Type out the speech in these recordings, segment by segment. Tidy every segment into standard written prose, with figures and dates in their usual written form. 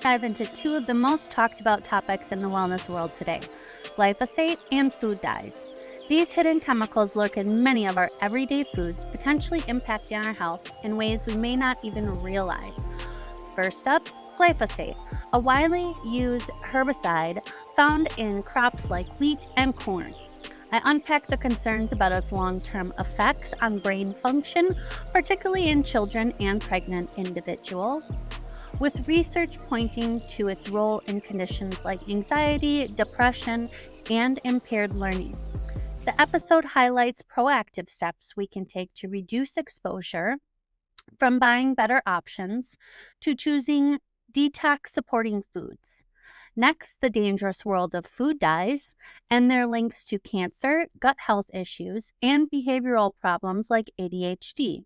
dive into two of the most talked about topics in the wellness world today, glyphosate and food dyes. These hidden chemicals lurk in many of our everyday foods, potentially impacting our health in ways we may not even realize. First up, glyphosate, a widely used herbicide found in crops like wheat and corn. I unpack the concerns about its long-term effects on brain function, particularly in children and pregnant individuals, with research pointing to its role in conditions like anxiety, depression, and impaired learning. The episode highlights proactive steps we can take to reduce exposure, from buying better options to choosing detox-supporting foods. Next, the dangerous world of food dyes and their links to cancer, gut health issues, and behavioral problems like ADHD.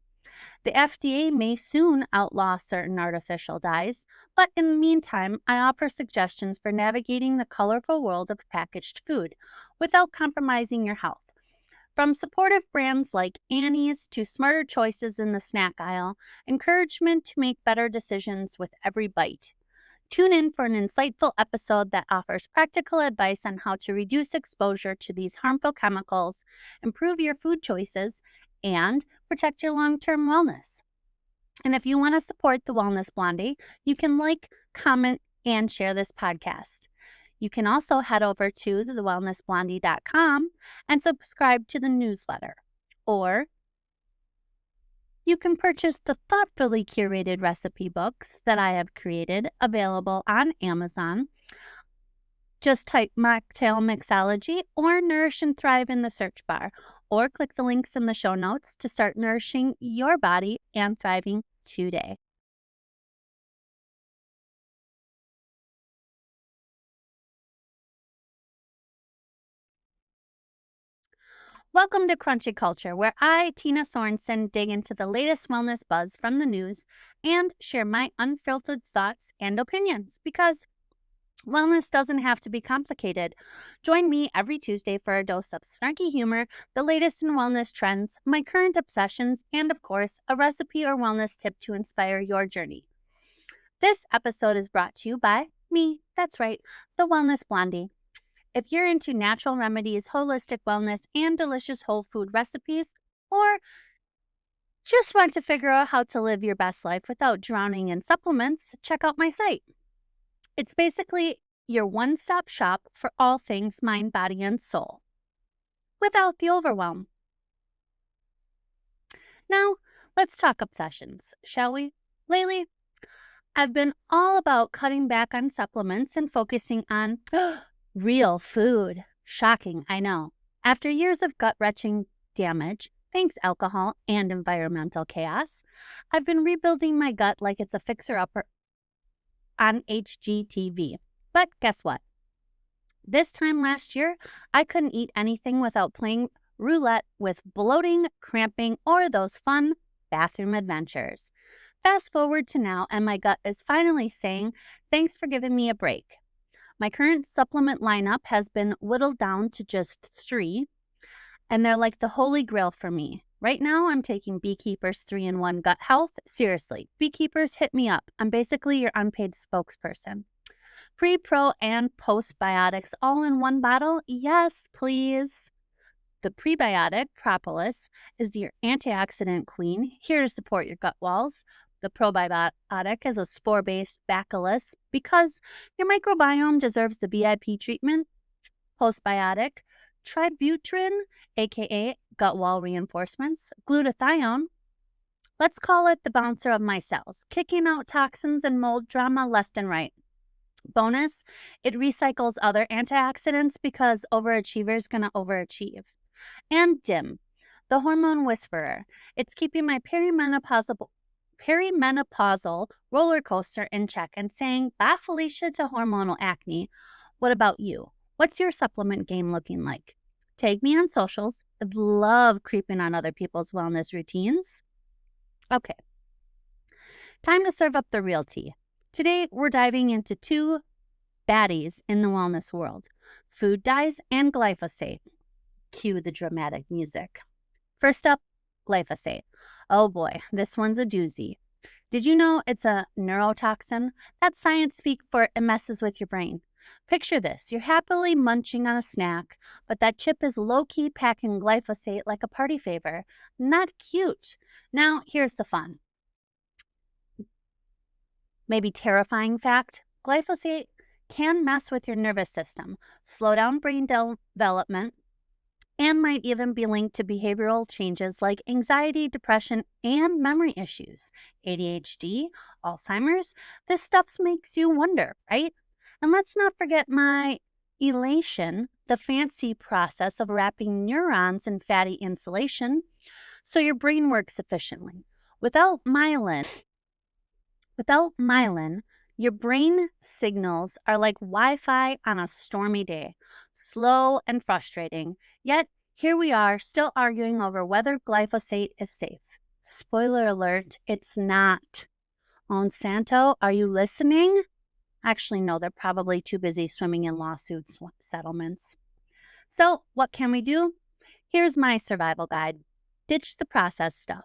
The FDA may soon outlaw certain artificial dyes, but in the meantime, I offer suggestions for navigating the colorful world of packaged food without compromising your health. From supportive brands like Annie's to smarter choices in the snack aisle, encouragement to make better decisions with every bite. Tune in for an insightful episode that offers practical advice on how to reduce exposure to these harmful chemicals, improve your food choices, and protect your long-term wellness. And if you want to support the Wellness Blondie, you can like, comment, and share this podcast. You can also head over to thewellnessblondie.com and subscribe to the newsletter. Or you can purchase the thoughtfully curated recipe books that I have created, available on Amazon. Just type Mocktail Mixology or Nourish and Thrive in the search bar, or click the links in the show notes to start nourishing your body and thriving today. Welcome to Crunchy Culture, where I, Tina Sorensen, dig into the latest wellness buzz from the news and share my unfiltered thoughts and opinions, because wellness doesn't have to be complicated. Join me every Tuesday for a dose of snarky humor, the latest in wellness trends, my current obsessions, and of course, a recipe or wellness tip to inspire your journey. This episode is brought to you by me, that's right, the Wellness Blondie. If you're into natural remedies, holistic wellness, and delicious whole food recipes, or just want to figure out how to live your best life without drowning in supplements, check out my site. It's basically your one-stop shop for all things mind, body, and soul, without the overwhelm. Now, let's talk obsessions, shall we? Lately, I've been all about cutting back on supplements and focusing on real food. Shocking, I know. After years of gut-wrenching damage, thanks alcohol and environmental chaos, I've been rebuilding my gut like it's a fixer-upper on HGTV. But guess what? This time last year, I couldn't eat anything without playing roulette with bloating, cramping, or those fun bathroom adventures. Fast forward to now, and my gut is finally saying, thanks for giving me a break. My current supplement lineup has been whittled down to just 3, and they're like the holy grail for me. Right now, I'm taking Beekeeper's 3-in-1 Gut Health. Seriously, Beekeepers, hit me up. I'm basically your unpaid spokesperson. Pre, pro, and postbiotics all in one bottle? Yes, please. The prebiotic, propolis, is your antioxidant queen, here to support your gut walls. The probiotic is a spore-based bacillus because your microbiome deserves the VIP treatment. Postbiotic, tributrin, aka gut wall reinforcements. Glutathione, let's call it the bouncer of my cells, kicking out toxins and mold drama left and right. Bonus, it recycles other antioxidants because overachievers gonna overachieve. And DIM, the hormone whisperer. It's keeping my perimenopausal roller coaster in check and saying, bye Felicia to hormonal acne. What about you? What's your supplement game looking like? Tag me on socials. I'd love creeping on other people's wellness routines. Okay, time to serve up the real tea. Today, we're diving into 2 baddies in the wellness world, food dyes and glyphosate. Cue the dramatic music. First up, glyphosate. Oh boy, this one's a doozy. Did you know it's a neurotoxin? That's science speak for it messes with your brain. Picture this, you're happily munching on a snack, but that chip is low-key packing glyphosate like a party favor. Not cute. Now, here's the fun. Maybe terrifying fact, glyphosate can mess with your nervous system, slow down brain development, and might even be linked to behavioral changes like anxiety, depression, and memory issues, ADHD, Alzheimer's. This stuff makes you wonder, right? And let's not forget my elation, the fancy process of wrapping neurons in fatty insulation so your brain works efficiently. Without myelin, your brain signals are like Wi-Fi on a stormy day, slow and frustrating. Yet, here we are, still arguing over whether glyphosate is safe. Spoiler alert, it's not. Monsanto, are you listening? Actually, no, they're probably too busy swimming in lawsuits settlements. So, what can we do? Here's my survival guide. Ditch the processed stuff.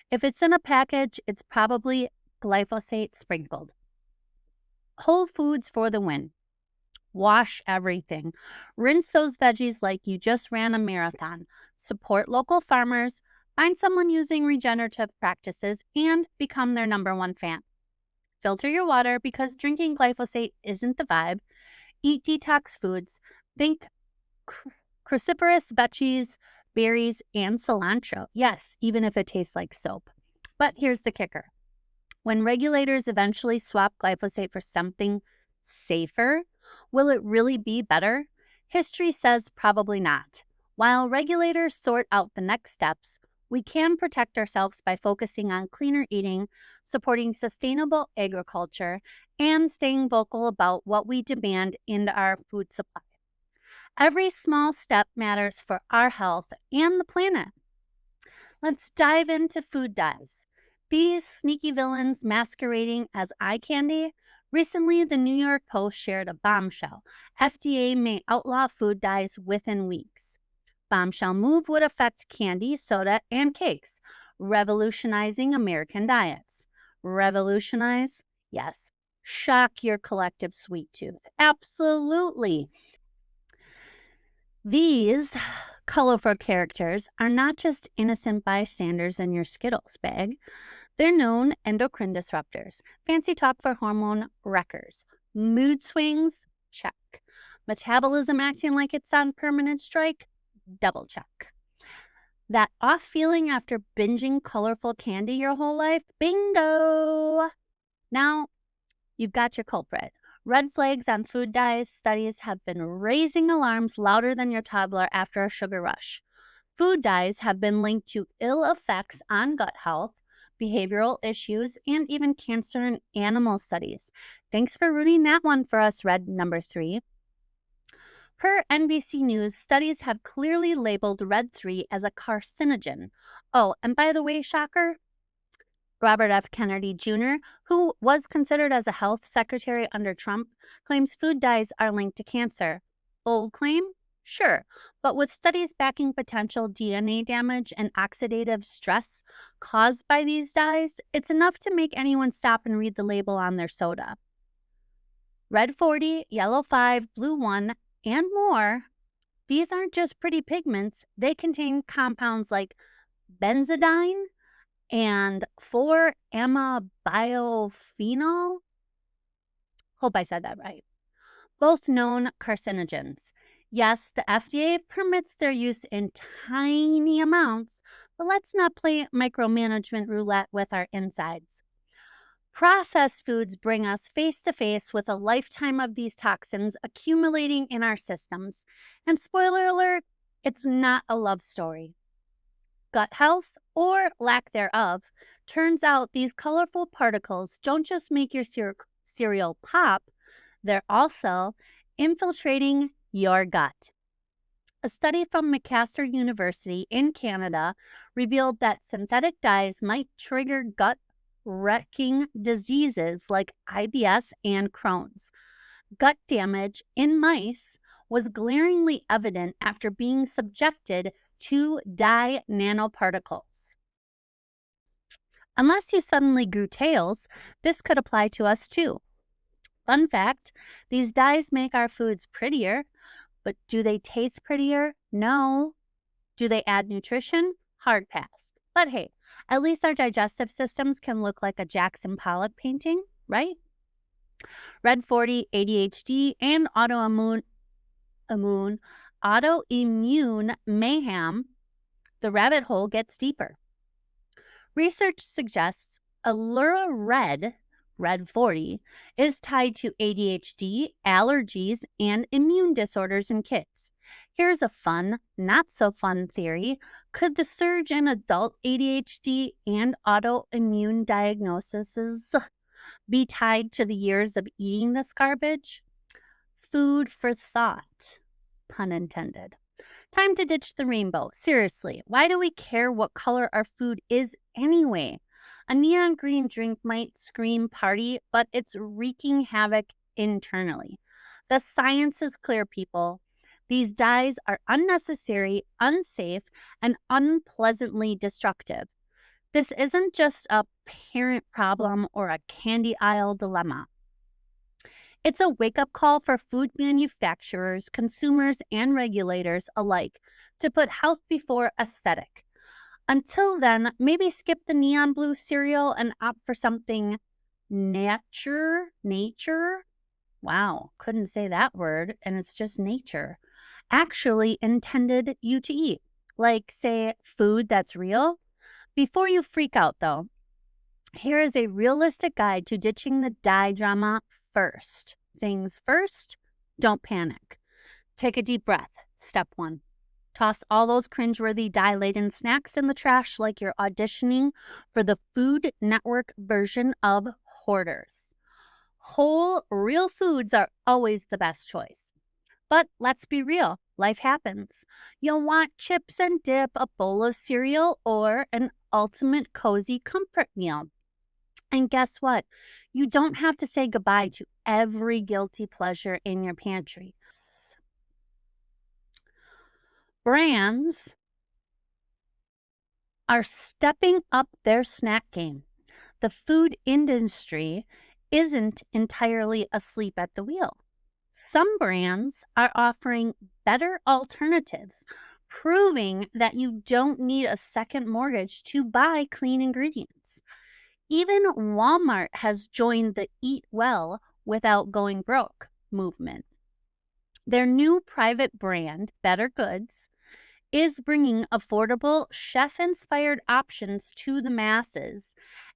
If it's in a package, it's probably glyphosate sprinkled. Whole foods for the win. Wash everything. Rinse those veggies like you just ran a marathon. Support local farmers. Find someone using regenerative practices and become their #1 fan. Filter your water because drinking glyphosate isn't the vibe. Eat detox foods. Think cruciferous veggies, berries, and cilantro. Yes, even if it tastes like soap. But here's the kicker. When regulators eventually swap glyphosate for something safer, will it really be better? History says probably not. While regulators sort out the next steps, we can protect ourselves by focusing on cleaner eating, supporting sustainable agriculture, and staying vocal about what we demand in our food supply. Every small step matters for our health and the planet. Let's dive into food dyes. These sneaky villains masquerading as eye candy. Recently, the New York Post shared a bombshell. FDA may outlaw food dyes within weeks. Bombshell move would affect candy, soda, and cakes, revolutionizing American diets. Revolutionize? Yes. Shock your collective sweet tooth. Absolutely. These colorful characters are not just innocent bystanders in your Skittles bag. They're known endocrine disruptors, fancy talk for hormone wreckers. Mood swings? Check. Metabolism acting like it's on permanent strike? Double check. That off feeling after binging colorful candy your whole life? Bingo! Now, you've got your culprit. Red flags on food dyes studies have been raising alarms louder than your toddler after a sugar rush. Food dyes have been linked to ill effects on gut health, behavioral issues, and even cancer in animal studies. Thanks for ruining that one for us, Red #3. Per NBC News, studies have clearly labeled Red 3 as a carcinogen. Oh, and by the way, shocker, Robert F. Kennedy Jr., who was considered as a health secretary under Trump, claims food dyes are linked to cancer. Bold claim? Sure, but with studies backing potential DNA damage and oxidative stress caused by these dyes, it's enough to make anyone stop and read the label on their soda. Red 40, yellow 5, blue 1, and more. These aren't just pretty pigments. They contain compounds like benzidine and 4-amabiphenol. Hope I said that right. Both known carcinogens. Yes, the FDA permits their use in tiny amounts, but let's not play micromanagement roulette with our insides. Processed foods bring us face to face with a lifetime of these toxins accumulating in our systems. And spoiler alert, it's not a love story. Gut health, or lack thereof, turns out these colorful particles don't just make your cereal pop, they're also infiltrating your gut. A study from McMaster University in Canada revealed that synthetic dyes might trigger gut-wrecking diseases like IBS and Crohn's. Gut damage in mice was glaringly evident after being subjected to dye nanoparticles. Unless you suddenly grew tails, this could apply to us too. Fun fact, these dyes make our foods prettier, but do they taste prettier? No. Do they add nutrition? Hard pass. But hey, at least our digestive systems can look like a Jackson Pollock painting, right? Red 40, ADHD, and autoimmune mayhem, the rabbit hole gets deeper. Research suggests Allura Red 40, is tied to ADHD, allergies, and immune disorders in kids. Here's a fun, not so fun theory. Could the surge in adult ADHD and autoimmune diagnoses be tied to the years of eating this garbage? Food for thought, pun intended. Time to ditch the rainbow. Seriously, why do we care what color our food is anyway? A neon green drink might scream party, but it's wreaking havoc internally. The science is clear, people. These dyes are unnecessary, unsafe, and unpleasantly destructive. This isn't just a parent problem or a candy aisle dilemma. It's a wake-up call for food manufacturers, consumers, and regulators alike to put health before aesthetic. Until then, maybe skip the neon blue cereal and opt for something nature. Wow, couldn't say that word, and it's just nature. Actually intended you to eat, like, say, food that's real. Before you freak out, though, here is a realistic guide to ditching the dye drama first. Things first, don't panic. Take a deep breath. Step 1. Toss all those cringeworthy dye-laden snacks in the trash like you're auditioning for the Food Network version of Hoarders. Whole, real foods are always the best choice. But let's be real, life happens. You'll want chips and dip, a bowl of cereal, or an ultimate cozy comfort meal. And guess what? You don't have to say goodbye to every guilty pleasure in your pantry. Brands are stepping up their snack game. The food industry isn't entirely asleep at the wheel. Some brands are offering better alternatives, proving that you don't need a second mortgage to buy clean ingredients. Even Walmart has joined the Eat Well Without Going Broke movement. Their new private brand, Better Goods, is bringing affordable, chef-inspired options to the masses.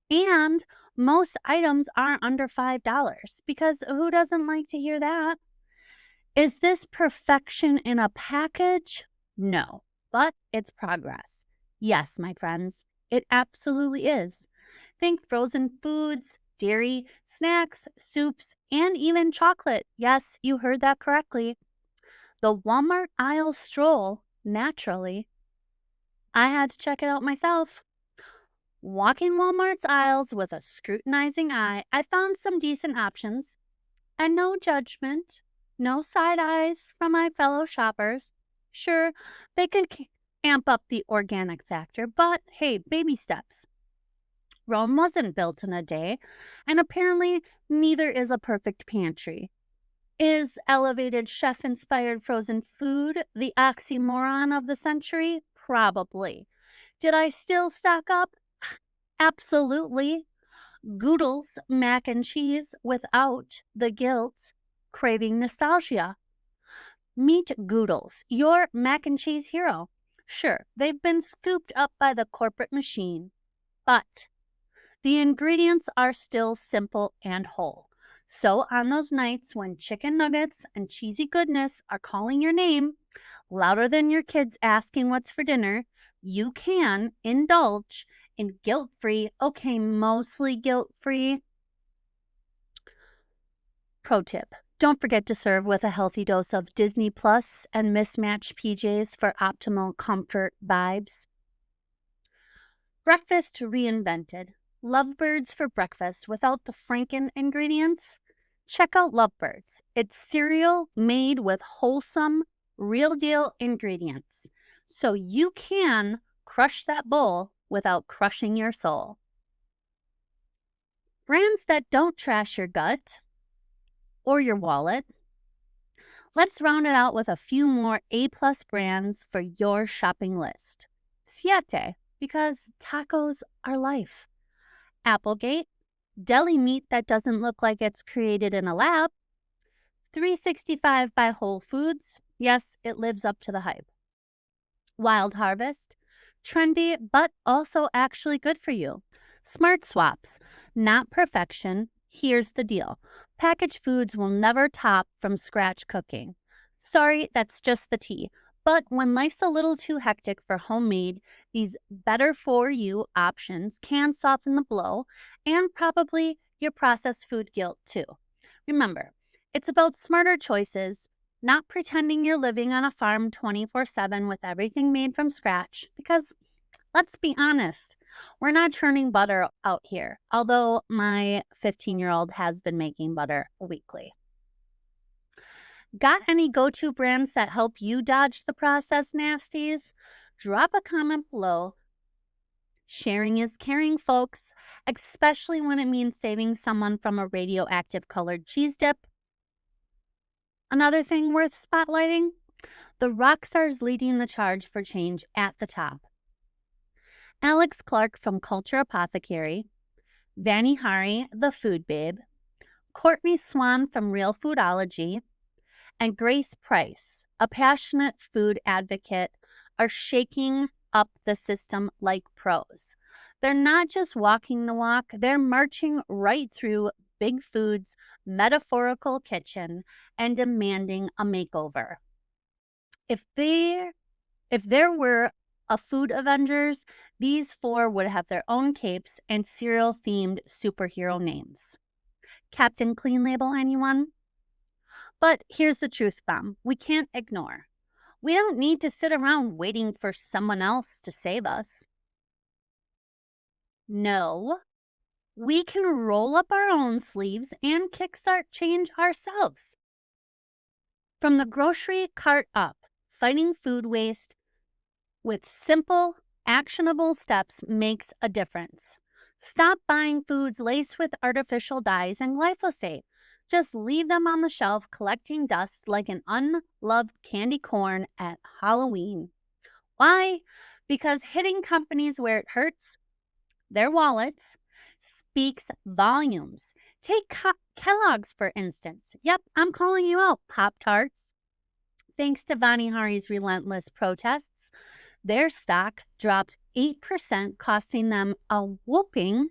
And most items are under $5, because who doesn't like to hear that? Is this perfection in a package? No, but it's progress. Yes, my friends, it absolutely is. Think frozen foods, dairy, snacks, soups, and even chocolate. Yes, you heard that correctly. The Walmart aisle stroll, naturally. I had to check it out myself. Walking Walmart's aisles with a scrutinizing eye, I found some decent options. And no judgment, no side eyes from my fellow shoppers. Sure, they could amp up the organic factor, but hey, baby steps. Rome wasn't built in a day, and apparently neither is a perfect pantry. Is elevated chef-inspired frozen food the oxymoron of the century? Probably. Did I still stock up? Absolutely. Goodles mac and cheese without the guilt, craving nostalgia. Meet Goodles, your mac and cheese hero. Sure, they've been scooped up by the corporate machine, but the ingredients are still simple and whole. So on those nights when chicken nuggets and cheesy goodness are calling your name, louder than your kids asking what's for dinner, you can indulge in guilt-free, okay, mostly guilt-free. Pro tip, don't forget to serve with a healthy dose of Disney Plus and mismatched PJs for optimal comfort vibes. Breakfast reinvented. Lovebirds for breakfast without the Franken ingredients? Check out Lovebirds. It's cereal made with wholesome, real deal ingredients, so you can crush that bowl without crushing your soul. Brands that don't trash your gut or your wallet. Let's round it out with a few more A-plus brands for your shopping list. Siete, because tacos are life. Applegate, deli meat that doesn't look like it's created in a lab. 365 by Whole Foods, yes, it lives up to the hype. Wild Harvest, trendy but also actually good for you. Smart Swaps, not perfection. Here's the deal. Packaged foods will never top from scratch cooking. Sorry, that's just the tea. But when life's a little too hectic for homemade, these better for you options can soften the blow and probably your processed food guilt too. Remember, it's about smarter choices, not pretending you're living on a farm 24/7 with everything made from scratch, because let's be honest, we're not churning butter out here, although my 15-year-old has been making butter weekly. Got any go-to brands that help you dodge the processed nasties? Drop a comment below. Sharing is caring, folks, especially when it means saving someone from a radioactive colored cheese dip. Another thing worth spotlighting, the rock stars leading the charge for change at the top. Alex Clark from Culture Apothecary, Vani Hari, the food babe, Courtney Swan from Real Foodology, and Grace Price, a passionate food advocate, are shaking up the system like pros. They're not just walking the walk, they're marching right through Big Food's metaphorical kitchen and demanding a makeover. If there were a food Avengers, these four would have their own capes and cereal-themed superhero names. Captain Clean Label, anyone? But here's the truth bomb we can't ignore. We don't need to sit around waiting for someone else to save us. No, we can roll up our own sleeves and kickstart change ourselves. From the grocery cart up, fighting food waste with simple, actionable steps makes a difference. Stop buying foods laced with artificial dyes and glyphosate. Just leave them on the shelf collecting dust like an unloved candy corn at Halloween. Why? Because hitting companies where it hurts, their wallets, speaks volumes. Take Kellogg's, for instance. Yep, I'm calling you out, Pop-Tarts. Thanks to Vani Hari's relentless protests, their stock dropped 8%, costing them a whopping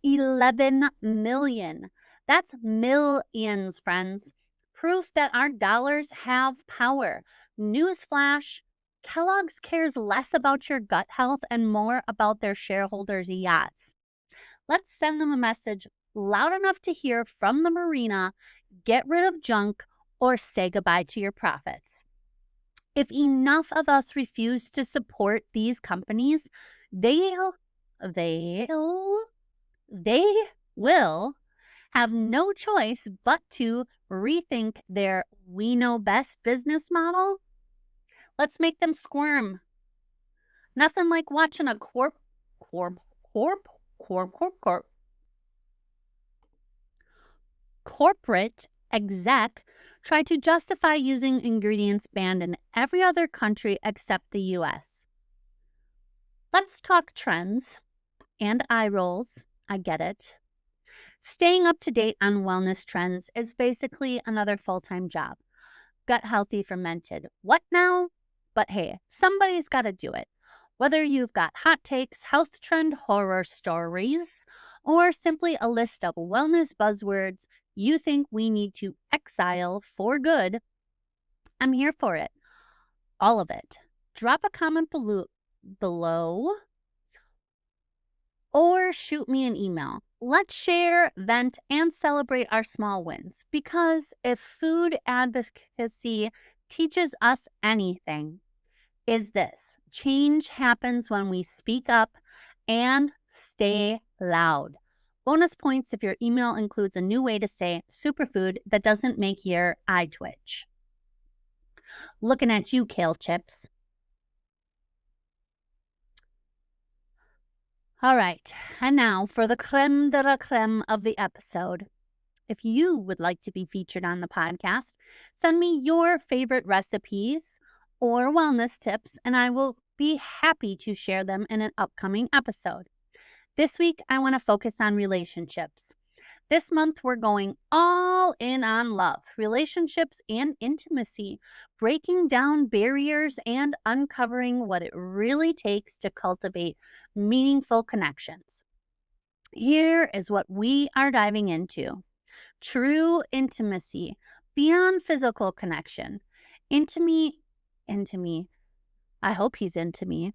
$11 million. That's millions, friends. Proof that our dollars have power. Newsflash, Kellogg's cares less about your gut health and more about their shareholders' yachts. Let's send them a message loud enough to hear from the marina, get rid of junk, or say goodbye to your profits. If enough of us refuse to support these companies, they will have no choice but to rethink their we know best business model. Let's make them squirm. Nothing like watching a corporate exec try to justify using ingredients banned in every other country except the US. Let's talk trends and eye rolls. I get it. Staying up to date on wellness trends is basically another full-time job. Gut healthy fermented. What now? But hey, somebody's got to do it. Whether you've got hot takes, health trend horror stories, or simply a list of wellness buzzwords you think we need to exile for good, I'm here for it. All of it. Drop a comment below or shoot me an email. Let's share, vent, and celebrate our small wins, because if food advocacy teaches us anything, is this: change happens when we speak up and stay loud. Bonus points if your email includes a new way to say superfood that doesn't make your eye twitch. Looking at you, kale chips. All right, and now for the creme de la creme of the episode. If you would like to be featured on the podcast, send me your favorite recipes or wellness tips, and I will be happy to share them in an upcoming episode. This week, I want to focus on relationships. This month, we're going all in on love, relationships, and intimacy, breaking down barriers and uncovering what it really takes to cultivate meaningful connections. Here is what we are diving into: true intimacy beyond physical connection. Into me. I hope he's into me.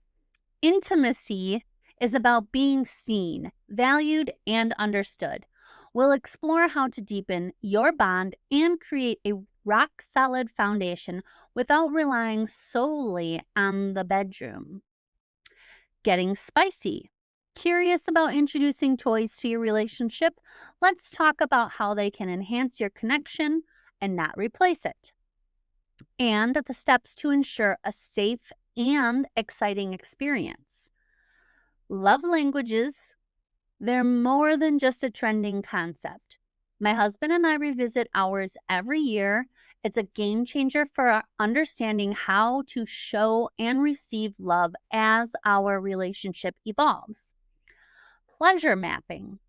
Intimacy is about being seen, valued, and understood. We'll explore how to deepen your bond and create a rock-solid foundation without relying solely on the bedroom. Getting spicy. Curious about introducing toys to your relationship? Let's talk about how they can enhance your connection and not replace it. And the steps to ensure a safe and exciting experience. Love languages. They're more than just a trending concept. My husband and I revisit ours every year. It's a game changer for understanding how to show and receive love as our relationship evolves. Pleasure mapping.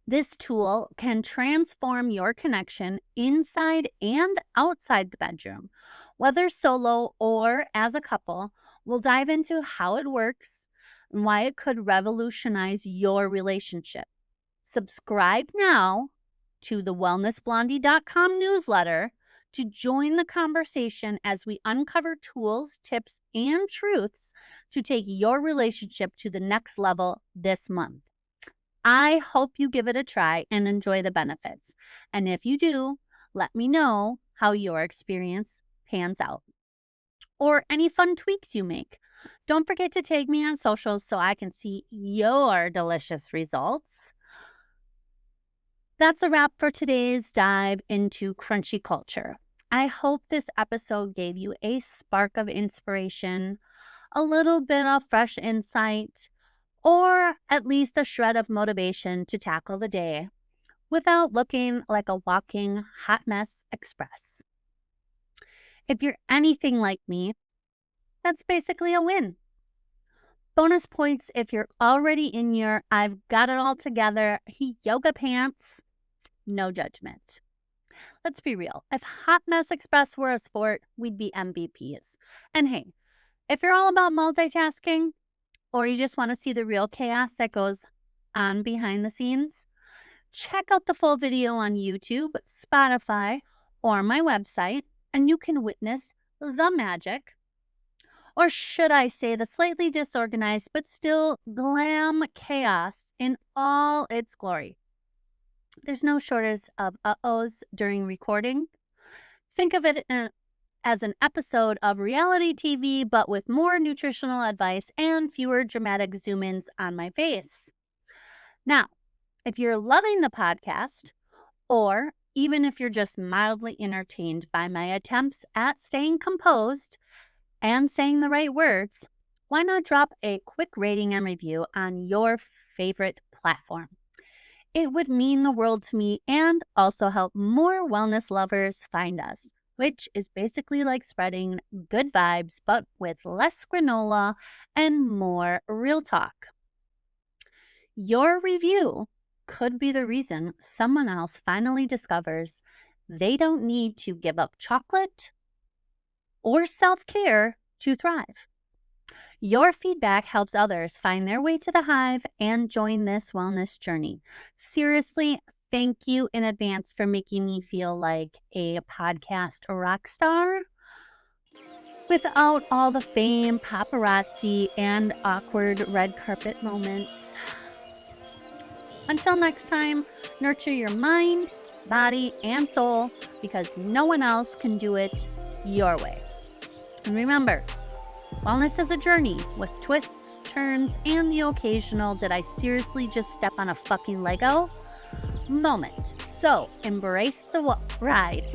This tool can transform your connection inside and outside the bedroom. Whether solo or as a couple, we'll dive into how it works and why it could revolutionize your relationship. Subscribe now to the wellnessblondie.com newsletter to join the conversation as we uncover tools, tips, and truths to take your relationship to the next level this month. I hope you give it a try and enjoy the benefits. And if you do, let me know how your experience pans out or any fun tweaks you make. Don't forget to tag me on socials so I can see your delicious results. That's a wrap for today's dive into crunchy culture. I hope this episode gave you a spark of inspiration, a little bit of fresh insight, or at least a shred of motivation to tackle the day without looking like a walking hot mess express. If you're anything like me, that's basically a win. Bonus points if you're already in your I've got it all together yoga pants. No judgment. Let's be real. If Hot Mess Express were a sport, we'd be MVPs. And hey, if you're all about multitasking, or you just want to see the real chaos that goes on behind the scenes, check out the full video on YouTube, Spotify, or my website, and you can witness the magic, or should I say the slightly disorganized but still glam chaos in all its glory. There's no shortage of uh-ohs during recording. Think of it as an episode of reality TV, but with more nutritional advice and fewer dramatic zoom-ins on my face. Now, if you're loving the podcast, or even if you're just mildly entertained by my attempts at staying composed and saying the right words, why not drop a quick rating and review on your favorite platform? It would mean the world to me and also help more wellness lovers find us, which is basically like spreading good vibes, but with less granola and more real talk. Your review could be the reason someone else finally discovers they don't need to give up chocolate or self-care to thrive. Your feedback helps others find their way to the hive and join this wellness journey. Seriously, thank you in advance for making me feel like a podcast rock star without all the fame, paparazzi, and awkward red carpet moments. Until next time, nurture your mind, body, and soul because no one else can do it your way. And remember, wellness is a journey with twists, turns, and the occasional "did I seriously just step on a fucking Lego?" moment. So embrace the ride.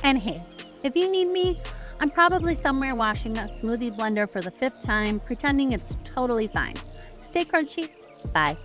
And hey, if you need me, I'm probably somewhere washing a smoothie blender for the 5th time, pretending it's totally fine. Stay crunchy. Bye.